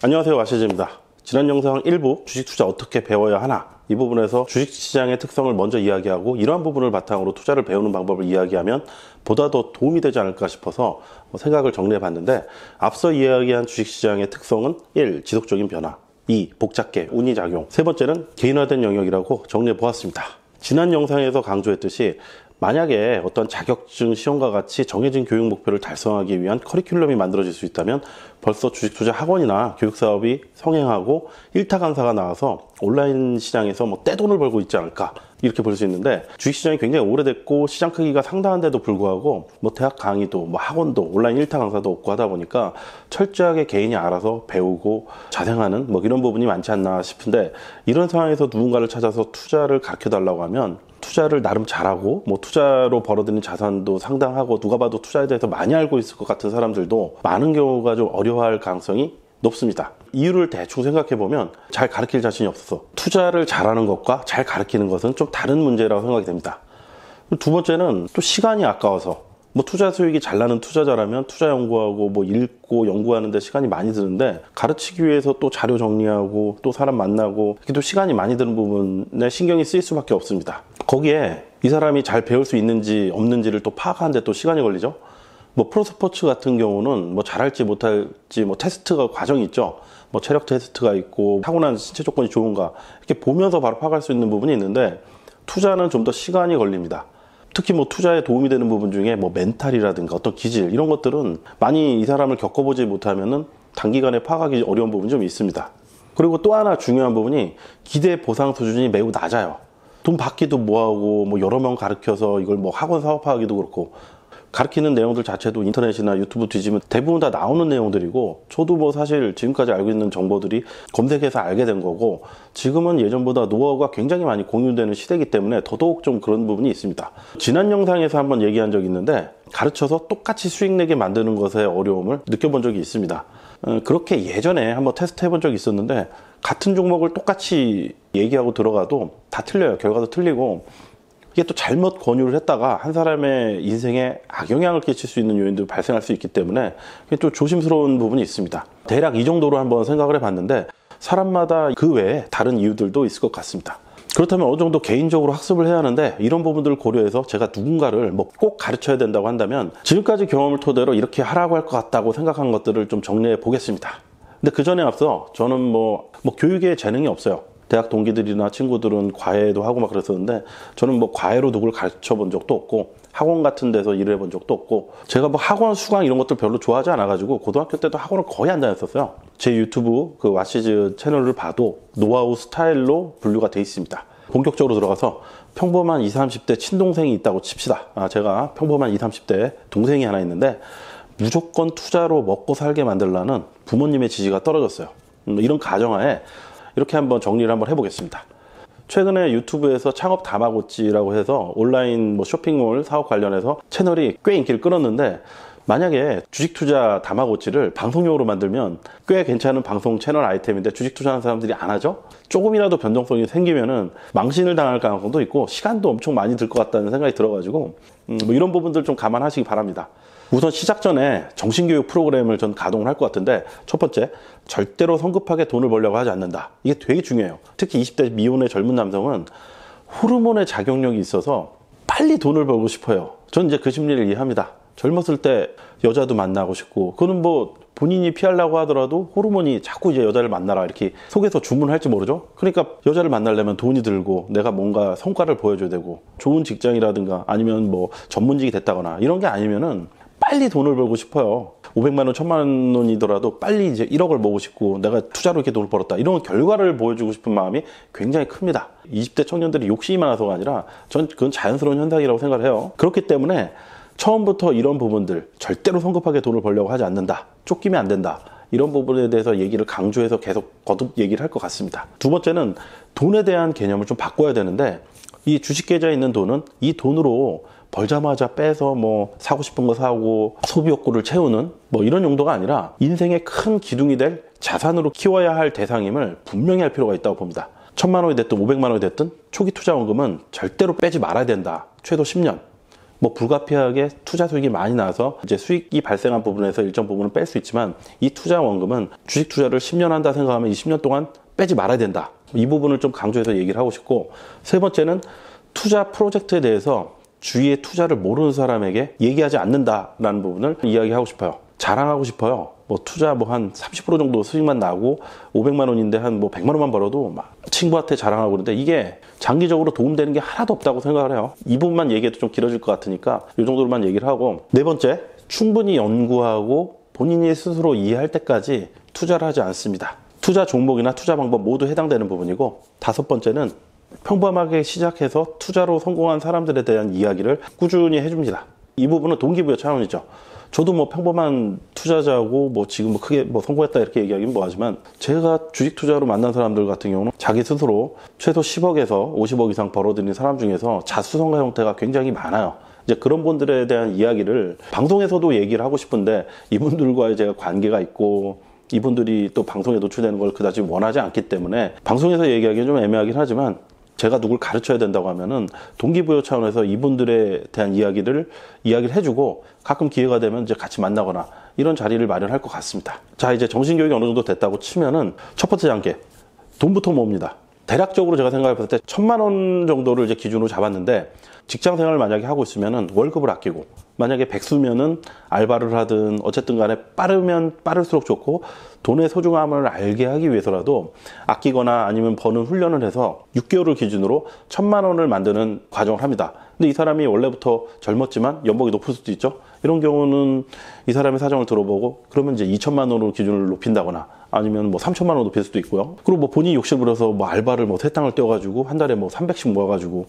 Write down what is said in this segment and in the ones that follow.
안녕하세요, 와시즈입니다. 지난 영상 1부 주식 투자 어떻게 배워야 하나, 이 부분에서 주식시장의 특성을 먼저 이야기하고 이러한 부분을 바탕으로 투자를 배우는 방법을 이야기하면 보다 더 도움이 되지 않을까 싶어서 생각을 정리해 봤는데, 앞서 이야기한 주식시장의 특성은 1. 지속적인 변화, 2. 복잡계, 운이 작용, 세 번째는 개인화된 영역이라고 정리해 보았습니다. 지난 영상에서 강조했듯이 만약에 어떤 자격증 시험과 같이 정해진 교육 목표를 달성하기 위한 커리큘럼이 만들어질 수 있다면 벌써 주식 투자 학원이나 교육 사업이 성행하고 일타 강사가 나와서 온라인 시장에서 떼돈을 벌고 있지 않을까, 이렇게 볼 수 있는데, 주식 시장이 굉장히 오래됐고 시장 크기가 상당한데도 불구하고 대학 강의도 학원도 온라인 일타 강사도 없고 하다 보니까 철저하게 개인이 알아서 배우고 자생하는 이런 부분이 많지 않나 싶은데, 이런 상황에서 누군가를 찾아서 투자를 가르쳐 달라고 하면 투자를 나름 잘하고 투자로 벌어들인 자산도 상당하고 누가 봐도 투자에 대해서 많이 알고 있을 것 같은 사람들도 많은 경우가 좀 어려워할 가능성이 높습니다. 이유를 대충 생각해보면 잘 가르칠 자신이 없어서, 투자를 잘하는 것과 잘 가르치는 것은 좀 다른 문제라고 생각이 됩니다. 두 번째는 또 시간이 아까워서, 투자 수익이 잘 나는 투자자라면 투자 연구하고 읽고 연구하는데 시간이 많이 드는데, 가르치기 위해서 또 자료 정리하고 또 사람 만나고 이렇게 또 시간이 많이 드는 부분에 신경이 쓰일 수밖에 없습니다. 거기에 이 사람이 잘 배울 수 있는지 없는지를 또 파악하는데 또 시간이 걸리죠. 프로스포츠 같은 경우는 잘할지 못할지 테스트가 과정이 있죠. 체력 테스트가 있고 타고난 신체 조건이 좋은가, 이렇게 보면서 바로 파악할 수 있는 부분이 있는데, 투자는 좀 더 시간이 걸립니다. 특히 투자에 도움이 되는 부분 중에 멘탈이라든가 어떤 기질, 이런 것들은 많이 이 사람을 겪어보지 못하면은 단기간에 파악하기 어려운 부분이 좀 있습니다. 그리고 또 하나 중요한 부분이 기대 보상 수준이 매우 낮아요. 돈 받기도 뭐하고 여러 명 가르쳐서 이걸 학원 사업화하기도 그렇고, 가르치는 내용들 자체도 인터넷이나 유튜브 뒤지면 대부분 다 나오는 내용들이고, 저도 사실 지금까지 알고 있는 정보들이 검색해서 알게 된 거고, 지금은 예전보다 노하우가 굉장히 많이 공유되는 시대이기 때문에 더더욱 좀 그런 부분이 있습니다. 지난 영상에서 한번 얘기한 적이 있는데, 가르쳐서 똑같이 수익 내게 만드는 것의 어려움을 느껴본 적이 있습니다. 그렇게 예전에 한번 테스트 해본 적이 있었는데, 같은 종목을 똑같이 얘기하고 들어가도 다 틀려요. 결과도 틀리고, 이게 또 잘못 권유를 했다가 한 사람의 인생에 악영향을 끼칠 수 있는 요인도 발생할 수 있기 때문에 또 조심스러운 부분이 있습니다. 대략 이 정도로 한번 생각을 해봤는데, 사람마다 그 외에 다른 이유들도 있을 것 같습니다. 그렇다면 어느 정도 개인적으로 학습을 해야 하는데, 이런 부분들을 고려해서 제가 누군가를 꼭 가르쳐야 된다고 한다면 지금까지 경험을 토대로 이렇게 하라고 할 것 같다고 생각한 것들을 좀 정리해 보겠습니다. 근데 그 전에 앞서 저는 교육에 재능이 없어요. 대학 동기들이나 친구들은 과외도 하고 그랬었는데, 저는 과외로 누구를 가르쳐 본 적도 없고 학원 같은 데서 일을 해본 적도 없고, 제가 학원 수강 이런 것들 별로 좋아하지 않아가지고 고등학교 때도 학원을 거의 안 다녔었어요. 제 유튜브 와시즈 채널을 봐도 노하우 스타일로 분류가 돼 있습니다. 본격적으로 들어가서 평범한 20, 30대 친동생이 있다고 칩시다. 제가 평범한 20, 30대 동생이 하나 있는데, 무조건 투자로 먹고 살게 만들라는 부모님의 지지가 떨어졌어요. 이런 가정하에 이렇게 한번 정리를 한번 해보겠습니다. 최근에 유튜브에서 창업 다마고찌라고 해서 온라인 쇼핑몰 사업 관련해서 채널이 꽤 인기를 끌었는데, 만약에 주식 투자 다마고찌를 방송용으로 만들면 꽤 괜찮은 방송 채널 아이템인데 주식 투자하는 사람들이 안 하죠? 조금이라도 변동성이 생기면은 망신을 당할 가능성도 있고 시간도 엄청 많이 들 것 같다는 생각이 들어가지고 이런 부분들 좀 감안하시기 바랍니다. 우선 시작 전에 정신교육 프로그램을 전 가동을 할 것 같은데, 첫 번째, 절대로 성급하게 돈을 벌려고 하지 않는다. 이게 되게 중요해요. 특히 20대 미혼의 젊은 남성은 호르몬의 작용력이 있어서 빨리 돈을 벌고 싶어요. 전 이제 그 심리를 이해합니다. 젊었을 때 여자도 만나고 싶고, 그거는 본인이 피하려고 하더라도 호르몬이 자꾸 이제 여자를 만나라 이렇게 속에서 주문할지 모르죠. 그러니까 여자를 만나려면 돈이 들고 내가 뭔가 성과를 보여줘야 되고, 좋은 직장이라든가 아니면 전문직이 됐다거나 이런 게 아니면은 빨리 돈을 벌고 싶어요. 500만 원, 1000만 원이더라도 빨리 이제 1억을 모으고 싶고, 내가 투자로 이렇게 돈을 벌었다, 이런 결과를 보여주고 싶은 마음이 굉장히 큽니다. 20대 청년들이 욕심이 많아서가 아니라 전 그건 자연스러운 현상이라고 생각을 해요. 그렇기 때문에 처음부터 이런 부분들, 절대로 성급하게 돈을 벌려고 하지 않는다, 쫓기면 안 된다, 이런 부분에 대해서 얘기를 강조해서 계속 거듭 얘기를 할 것 같습니다. 두 번째는 돈에 대한 개념을 좀 바꿔야 되는데, 이 주식 계좌에 있는 돈은 이 돈으로 벌자마자 빼서 사고 싶은 거 사고 소비 욕구를 채우는 이런 용도가 아니라 인생의 큰 기둥이 될 자산으로 키워야 할 대상임을 분명히 할 필요가 있다고 봅니다. 1000만 원이 됐든 500만 원이 됐든 초기 투자원금은 절대로 빼지 말아야 된다. 최소 10년. 뭐 불가피하게 투자 수익이 많이 나서 이제 수익이 발생한 부분에서 일정 부분은 뺄 수 있지만, 이 투자 원금은 주식 투자를 10년 한다 생각하면 이 10년 동안 빼지 말아야 된다. 이 부분을 좀 강조해서 얘기를 하고 싶고, 세 번째는 투자 프로젝트에 대해서 주위에 투자를 모르는 사람에게 얘기하지 않는다라는 부분을 이야기하고 싶어요. 자랑하고 싶어요. 뭐 투자 뭐 한 30% 정도 수익만 나고 500만 원인데 한 뭐 100만 원만 벌어도 막 친구한테 자랑하고 그러는데, 이게 장기적으로 도움되는 게 하나도 없다고 생각을 해요. 이 부분만 얘기해도 좀 길어질 것 같으니까 이 정도로만 얘기를 하고, 네 번째, 충분히 연구하고 본인이 스스로 이해할 때까지 투자를 하지 않습니다. 투자 종목이나 투자 방법 모두 해당되는 부분이고, 다섯 번째는 평범하게 시작해서 투자로 성공한 사람들에 대한 이야기를 꾸준히 해줍니다. 이 부분은 동기부여 차원이죠. 저도 뭐 평범한 투자자고 뭐 지금 뭐 크게 뭐 성공했다 이렇게 얘기하기는 뭐하지만, 제가 주식 투자로 만난 사람들 같은 경우는 자기 스스로 최소 10억에서 50억 이상 벌어들인 사람 중에서 자수성가 형태가 굉장히 많아요. 이제 그런 분들에 대한 이야기를 방송에서도 얘기를 하고 싶은데, 이분들과의 제가 관계가 있고 이분들이 또 방송에 노출되는 걸 그다지 원하지 않기 때문에 방송에서 얘기하기는 좀 애매하긴 하지만, 제가 누굴 가르쳐야 된다고 하면은 동기부여 차원에서 이분들에 대한 이야기를 해주고, 가끔 기회가 되면 이제 같이 만나거나 이런 자리를 마련할 것 같습니다. 자, 이제 정신교육이 어느 정도 됐다고 치면은 첫 번째 단계, 돈부터 모읍니다. 대략적으로 제가 생각해 봤을 때 1,000만 원 정도를 이제 기준으로 잡았는데, 직장 생활을 만약에 하고 있으면은 월급을 아끼고, 만약에 백수면은 알바를 하든 어쨌든 간에 빠르면 빠를수록 좋고, 돈의 소중함을 알게 하기 위해서라도 아끼거나 아니면 버는 훈련을 해서 6개월을 기준으로 1,000만 원을 만드는 과정을 합니다. 근데 이 사람이 원래부터 젊었지만 연봉이 높을 수도 있죠. 이런 경우는 이 사람의 사정을 들어보고, 그러면 이제 2,000만 원으로 기준을 높인다거나 아니면 뭐 3,000만 원 높일 수도 있고요. 그리고 뭐 본인이 욕심을 부려서 뭐 알바를 뭐 3땅을 떼어가지고 한 달에 뭐 300씩 모아가지고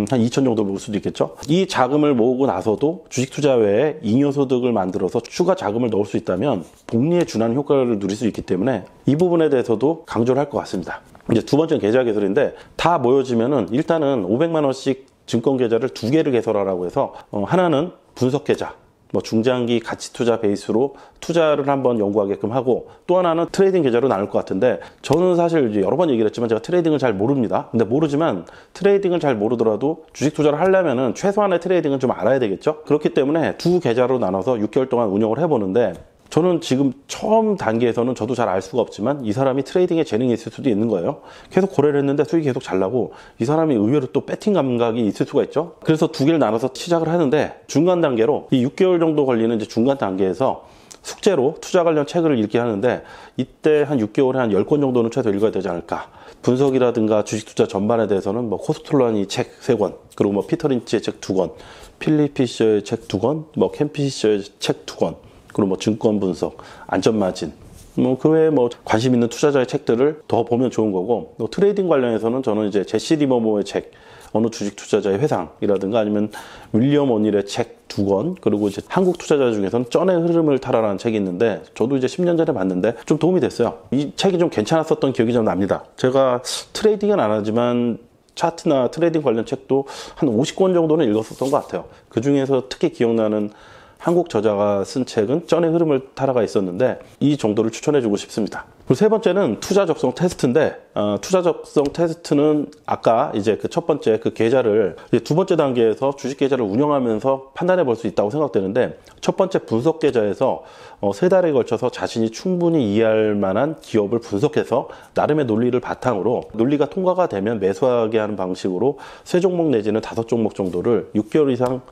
한 2,000 정도 모을 수도 있겠죠. 이 자금을 모으고 나서도 주식 투자 외에 잉여소득을 만들어서 추가 자금을 넣을 수 있다면 복리에 준하는 효과를 누릴 수 있기 때문에, 이 부분에 대해서도 강조를 할 것 같습니다. 이제 두 번째는 계좌 개설인데, 다 모여지면은 일단은 500만 원씩 증권 계좌를 2개를 개설하라고 해서, 하나는 분석 계좌, 뭐 중장기 가치 투자 베이스로 투자를 한번 연구하게끔 하고, 또 하나는 트레이딩 계좌로 나눌 것 같은데, 저는 사실 이제 여러 번 얘기를 했지만 제가 트레이딩을 잘 모릅니다. 근데 모르지만 트레이딩을 잘 모르더라도 주식 투자를 하려면은 최소한의 트레이딩은 좀 알아야 되겠죠. 그렇기 때문에 두 계좌로 나눠서 6개월 동안 운영을 해보는데, 저는 지금 처음 단계에서는 저도 잘 알 수가 없지만 이 사람이 트레이딩에 재능이 있을 수도 있는 거예요. 계속 거래를 했는데 수익이 계속 잘 나고, 이 사람이 의외로 또 배팅 감각이 있을 수가 있죠. 그래서 두 개를 나눠서 시작을 하는데, 중간 단계로 이 6개월 정도 걸리는 이제 중간 단계에서 숙제로 투자 관련 책을 읽게 하는데, 이때 한 6개월에 한 10권 정도는 최소 읽어야 되지 않을까. 분석이라든가 주식 투자 전반에 대해서는 뭐 코스톨라니 책 3권, 그리고 뭐 피터 린치의 책 2권, 필립 피셔의 책 2권, 뭐 켄 피셔의 책 2권, 그리고 뭐 증권 분석, 안전 마진, 뭐 그 외에 뭐 관심 있는 투자자의 책들을 더 보면 좋은 거고, 또 트레이딩 관련해서는 저는 이제 제시 리버모어의 책, 어느 주식 투자자의 회상이라든가 아니면 윌리엄 오닐의 책 2권, 그리고 이제 한국 투자자 중에서는 쩐의 흐름을 타라라는 책이 있는데, 저도 이제 10년 전에 봤는데 좀 도움이 됐어요. 이 책이 좀 괜찮았었던 기억이 좀 납니다. 제가 트레이딩은 안 하지만 차트나 트레이딩 관련 책도 한 50권 정도는 읽었었던 것 같아요. 그 중에서 특히 기억나는 한국 저자가 쓴 책은 쩐의 흐름을 타라가 있었는데, 이 정도를 추천해주고 싶습니다. 그리고 세 번째는 투자 적성 테스트인데, 투자 적성 테스트는 아까 이제 그 첫 번째 그 계좌를 이제 두 번째 단계에서 주식 계좌를 운영하면서 판단해 볼 수 있다고 생각되는데, 첫 번째 분석 계좌에서 3달에 걸쳐서 자신이 충분히 이해할 만한 기업을 분석해서 나름의 논리를 바탕으로, 논리가 통과가 되면 매수하게 하는 방식으로 3종목 내지는 5종목 정도를 6개월 이상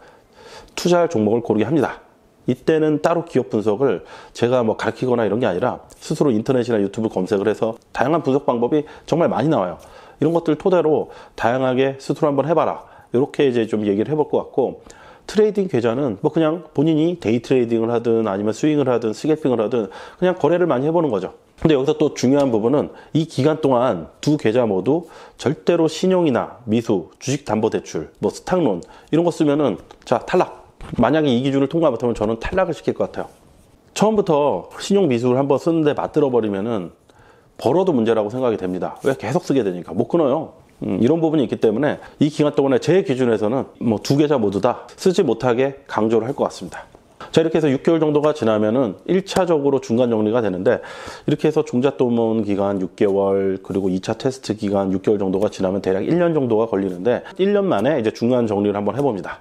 투자할 종목을 고르게 합니다. 이때는 따로 기업 분석을 제가 뭐 가르치거나 이런 게 아니라 스스로 인터넷이나 유튜브 검색을 해서 다양한 분석 방법이 정말 많이 나와요. 이런 것들 토대로 다양하게 스스로 한번 해봐라, 이렇게 이제 좀 얘기를 해볼 것 같고, 트레이딩 계좌는 뭐 그냥 본인이 데이 트레이딩을 하든 아니면 스윙을 하든 스캘핑을 하든 그냥 거래를 많이 해보는 거죠. 근데 여기서 또 중요한 부분은 이 기간 동안 두 계좌 모두 절대로 신용이나 미수, 주식담보대출, 뭐 스탁론 이런 거 쓰면은 자 탈락. 만약에 이 기준을 통과 못하면 저는 탈락을 시킬 것 같아요. 처음부터 신용 미수를 한번 쓰는데 맞들어 버리면은 벌어도 문제라고 생각이 됩니다. 왜? 계속 쓰게 되니까 못 끊어요. 이런 부분이 있기 때문에 이 기간 동안에 제 기준에서는 뭐 두 계좌 모두 다 쓰지 못하게 강조를 할 것 같습니다. 자, 이렇게 해서 6개월 정도가 지나면은 1차적으로 중간 정리가 되는데, 이렇게 해서 종잣돈 기간 6개월, 그리고 2차 테스트 기간 6개월 정도가 지나면 대략 1년 정도가 걸리는데, 1년 만에 이제 중간 정리를 한번 해봅니다.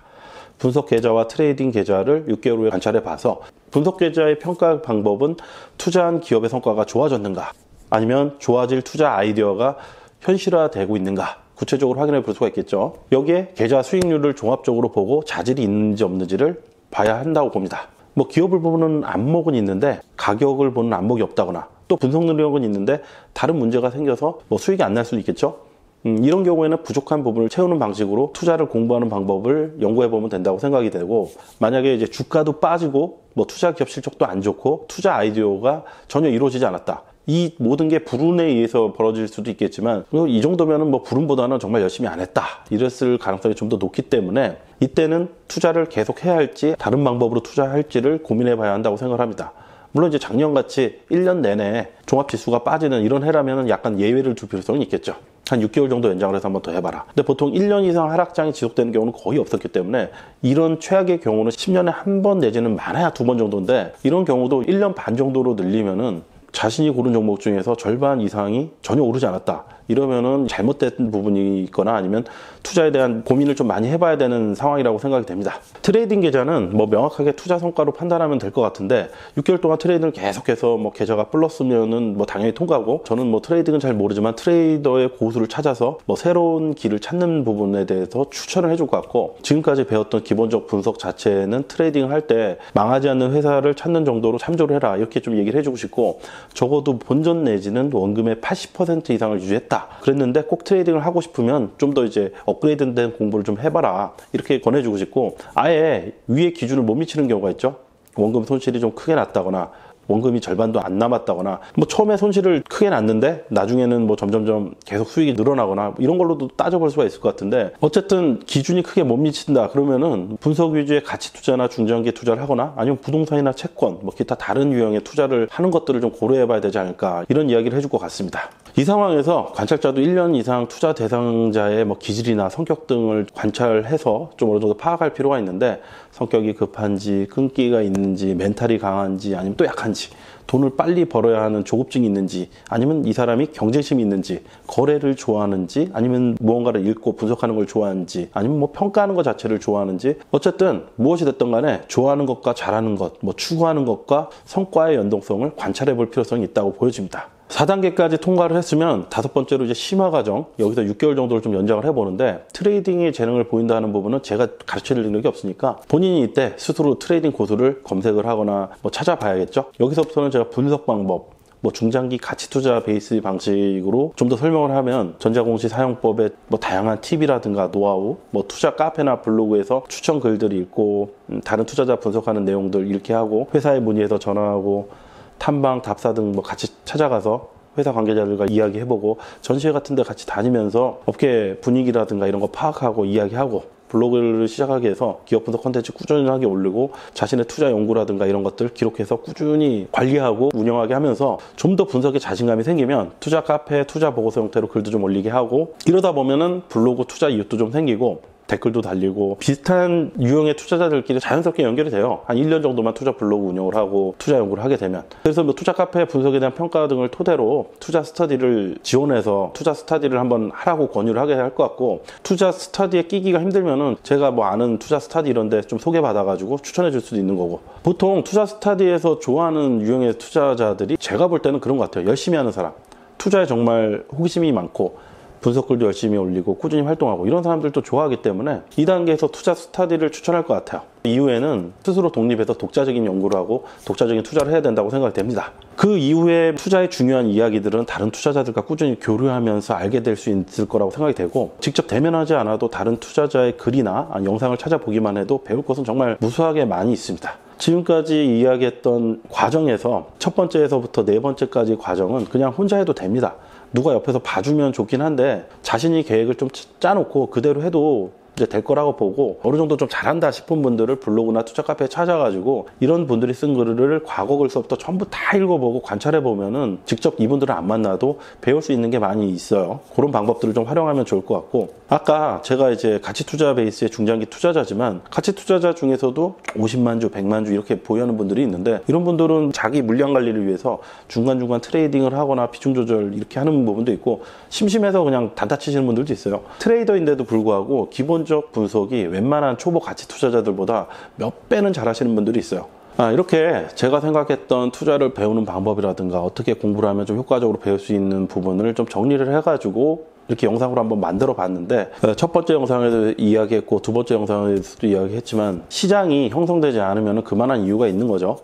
분석 계좌와 트레이딩 계좌를 6개월 후에 관찰해 봐서 분석 계좌의 평가 방법은 투자한 기업의 성과가 좋아졌는가, 아니면 좋아질 투자 아이디어가 현실화되고 있는가, 구체적으로 확인해 볼 수가 있겠죠. 여기에 계좌 수익률을 종합적으로 보고 자질이 있는지 없는지를 봐야 한다고 봅니다. 뭐 기업을 보는 안목은 있는데 가격을 보는 안목이 없다거나, 또 분석 능력은 있는데 다른 문제가 생겨서 뭐 수익이 안 날 수도 있겠죠. 이런 경우에는 부족한 부분을 채우는 방식으로 투자를 공부하는 방법을 연구해 보면 된다고 생각이 되고, 만약에 이제 주가도 빠지고 뭐 투자 기업 실적도 안 좋고 투자 아이디어가 전혀 이루어지지 않았다, 이 모든 게 불운에 의해서 벌어질 수도 있겠지만 이 정도면은 뭐 불운보다는 정말 열심히 안 했다 이랬을 가능성이 좀 더 높기 때문에 이때는 투자를 계속 해야 할지 다른 방법으로 투자할지를 고민해 봐야 한다고 생각을 합니다. 물론 이제 작년같이 1년 내내 종합지수가 빠지는 이런 해라면 약간 예외를 둘 필요성이 있겠죠. 한 6개월 정도 연장을 해서 한번 더 해봐라. 근데 보통 1년 이상 하락장이 지속되는 경우는 거의 없었기 때문에 이런 최악의 경우는 10년에 한 번 내지는 많아야 2번 정도인데, 이런 경우도 1년 반 정도로 늘리면은 자신이 고른 종목 중에서 절반 이상이 전혀 오르지 않았다, 이러면은 잘못된 부분이 있거나 아니면 투자에 대한 고민을 좀 많이 해봐야 되는 상황이라고 생각이 됩니다. 트레이딩 계좌는 뭐 명확하게 투자 성과로 판단하면 될 것 같은데, 6개월 동안 트레이딩을 계속해서 뭐 계좌가 플러스면은 뭐 당연히 통과하고, 저는 뭐 트레이딩은 잘 모르지만 트레이더의 고수를 찾아서 뭐 새로운 길을 찾는 부분에 대해서 추천을 해줄 것 같고, 지금까지 배웠던 기본적 분석 자체는 트레이딩을 할 때 망하지 않는 회사를 찾는 정도로 참조를 해라, 이렇게 좀 얘기를 해주고 싶고, 적어도 본전 내지는 원금의 80% 이상을 유지했다 그랬는데, 꼭 트레이딩을 하고 싶으면 좀 더 이제 업그레이드된 공부를 좀 해봐라, 이렇게 권해주고 싶고, 아예 위에 기준을 못 미치는 경우가 있죠. 원금 손실이 좀 크게 났다거나 원금이 절반도 안 남았다거나, 뭐 처음에 손실을 크게 났는데 나중에는 뭐 점점점 계속 수익이 늘어나거나, 이런 걸로도 따져볼 수가 있을 것 같은데, 어쨌든 기준이 크게 못 미친다 그러면은 분석 위주의 가치 투자나 중장기 투자를 하거나, 아니면 부동산이나 채권, 뭐 기타 다른 유형의 투자를 하는 것들을 좀 고려해 봐야 되지 않을까, 이런 이야기를 해줄 것 같습니다. 이 상황에서 관찰자도 1년 이상 투자 대상자의 뭐 기질이나 성격 등을 관찰해서 좀 어느 정도 파악할 필요가 있는데, 성격이 급한지, 끈기가 있는지, 멘탈이 강한지, 아니면 또 약한지, 돈을 빨리 벌어야 하는 조급증이 있는지, 아니면 이 사람이 경쟁심이 있는지, 거래를 좋아하는지, 아니면 무언가를 읽고 분석하는 걸 좋아하는지, 아니면 뭐 평가하는 것 자체를 좋아하는지, 어쨌든 무엇이 됐든 간에 좋아하는 것과 잘하는 것, 뭐 추구하는 것과 성과의 연동성을 관찰해 볼 필요성이 있다고 보여집니다. 4단계까지 통과를 했으면 5번째로 이제 심화 과정, 여기서 6개월 정도를 좀 연장을 해보는데, 트레이딩의 재능을 보인다는 부분은 제가 가르칠 능력이 없으니까 본인이 이때 스스로 트레이딩 고수를 검색을 하거나 뭐 찾아봐야겠죠. 여기서부터는 제가 분석 방법, 뭐 중장기 가치 투자 베이스 방식으로 좀 더 설명을 하면, 전자공시 사용법의 뭐 다양한 팁이라든가 노하우, 뭐 투자 카페나 블로그에서 추천 글들 읽고, 다른 투자자 분석하는 내용들 이렇게 하고, 회사에 문의해서 전화하고, 탐방, 답사 등 뭐 같이 찾아가서 회사 관계자들과 이야기해보고, 전시회 같은 데 같이 다니면서 업계 분위기라든가 이런 거 파악하고 이야기하고, 블로그를 시작하게 해서 기업 분석 콘텐츠 꾸준하게 올리고, 자신의 투자 연구라든가 이런 것들 기록해서 꾸준히 관리하고 운영하게 하면서 좀 더 분석에 자신감이 생기면 투자 카페, 투자 보고서 형태로 글도 좀 올리게 하고, 이러다 보면은 블로그 투자 이웃도 좀 생기고, 댓글도 달리고, 비슷한 유형의 투자자들끼리 자연스럽게 연결이 돼요. 한 1년 정도만 투자 블로그 운영을 하고 투자 연구를 하게 되면. 그래서 뭐 투자 카페 분석에 대한 평가 등을 토대로 투자 스터디를 지원해서 투자 스터디를 한번 하라고 권유를 하게 할 것 같고, 투자 스터디에 끼기가 힘들면은 제가 뭐 아는 투자 스터디 이런 데 좀 소개받아가지고 추천해 줄 수도 있는 거고, 보통 투자 스터디에서 좋아하는 유형의 투자자들이 제가 볼 때는 그런 것 같아요. 열심히 하는 사람, 투자에 정말 호기심이 많고, 분석글도 열심히 올리고 꾸준히 활동하고, 이런 사람들도 좋아하기 때문에 2단계에서 투자 스터디를 추천할 것 같아요. 이후에는 스스로 독립해서 독자적인 연구를 하고 독자적인 투자를 해야 된다고 생각이 됩니다. 그 이후에 투자의 중요한 이야기들은 다른 투자자들과 꾸준히 교류하면서 알게 될 수 있을 거라고 생각이 되고, 직접 대면하지 않아도 다른 투자자의 글이나 영상을 찾아보기만 해도 배울 것은 정말 무수하게 많이 있습니다. 지금까지 이야기했던 과정에서 첫 번째에서부터 네 번째까지 과정은 그냥 혼자 해도 됩니다. 누가 옆에서 봐주면 좋긴 한데, 자신이 계획을 좀 짜놓고 그대로 해도 이제 될 거라고 보고, 어느 정도 좀 잘한다 싶은 분들을 블로그나 투자 카페에 찾아가지고 이런 분들이 쓴 글을 과거 글서부터 전부 다 읽어보고 관찰해보면은 직접 이분들을 안 만나도 배울 수 있는 게 많이 있어요. 그런 방법들을 좀 활용하면 좋을 것 같고, 아까 제가 이제 가치 투자 베이스의 중장기 투자자지만, 가치 투자자 중에서도 50만 주, 100만 주 이렇게 보유하는 분들이 있는데, 이런 분들은 자기 물량 관리를 위해서 중간중간 트레이딩을 하거나 비중 조절 이렇게 하는 부분도 있고, 심심해서 그냥 단타 치시는 분들도 있어요. 트레이더인데도 불구하고 기본적으로 기본적 분석이 웬만한 초보 가치 투자자들보다 몇 배는 잘하시는 분들이 있어요. 이렇게 제가 생각했던 투자를 배우는 방법이라든가 어떻게 공부를 하면 좀 효과적으로 배울 수 있는 부분을 좀 정리를 해가지고 이렇게 영상으로 한번 만들어 봤는데, 첫 번째 영상에도 이야기했고 두 번째 영상에서도 이야기했지만 시장이 형성되지 않으면 그만한 이유가 있는 거죠.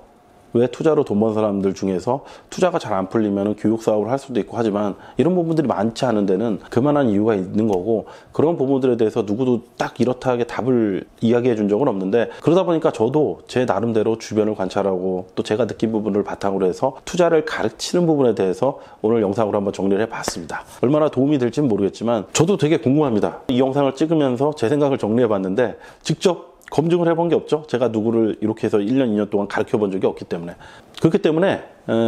왜 투자로 돈 번 사람들 중에서 투자가 잘 안 풀리면 교육 사업을 할 수도 있고 하지만 이런 부분들이 많지 않은 데는 그만한 이유가 있는 거고, 그런 부분들에 대해서 누구도 딱 이렇다하게 답을 이야기해 준 적은 없는데, 그러다 보니까 저도 제 나름대로 주변을 관찰하고 또 제가 느낀 부분을 바탕으로 해서 투자를 가르치는 부분에 대해서 오늘 영상으로 한번 정리를 해 봤습니다. 얼마나 도움이 될지는 모르겠지만 저도 되게 궁금합니다. 이 영상을 찍으면서 제 생각을 정리해 봤는데 직접 검증을 해본 게 없죠. 제가 누구를 이렇게 해서 1년, 2년 동안 가르쳐 본 적이 없기 때문에. 그렇기 때문에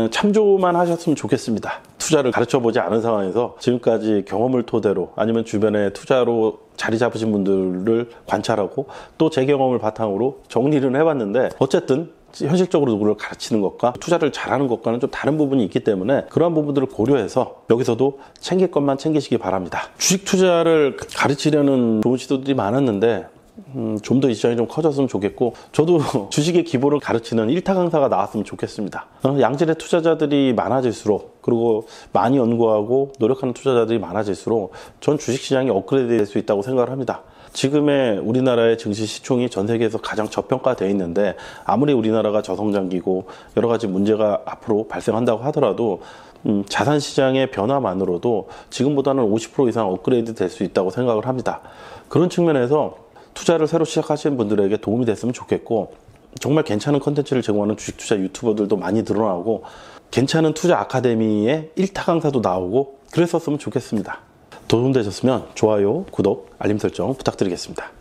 참조만 하셨으면 좋겠습니다. 투자를 가르쳐 보지 않은 상황에서 지금까지 경험을 토대로 아니면 주변에 투자로 자리 잡으신 분들을 관찰하고 또 제 경험을 바탕으로 정리를 해봤는데, 어쨌든 현실적으로 누구를 가르치는 것과 투자를 잘하는 것과는 좀 다른 부분이 있기 때문에 그러한 부분들을 고려해서 여기서도 챙길 것만 챙기시기 바랍니다. 주식 투자를 가르치려는 좋은 시도들이 많았는데 좀 더 이 시장이 좀 커졌으면 좋겠고, 저도 주식의 기본을 가르치는 1타 강사가 나왔으면 좋겠습니다. 양질의 투자자들이 많아질수록, 그리고 많이 연구하고 노력하는 투자자들이 많아질수록 전 주식시장이 업그레이드 될 수 있다고 생각을 합니다. 지금의 우리나라의 증시 시총이 전 세계에서 가장 저평가되어 있는데, 아무리 우리나라가 저성장기고 여러 가지 문제가 앞으로 발생한다고 하더라도 자산 시장의 변화만으로도 지금보다는 50% 이상 업그레이드 될 수 있다고 생각을 합니다. 그런 측면에서 투자를 새로 시작하시는 분들에게 도움이 됐으면 좋겠고, 정말 괜찮은 컨텐츠를 제공하는 주식 투자 유튜버들도 많이 늘어나고, 괜찮은 투자 아카데미의 1타 강사도 나오고 그랬었으면 좋겠습니다. 도움되셨으면 좋아요, 구독, 알림 설정 부탁드리겠습니다.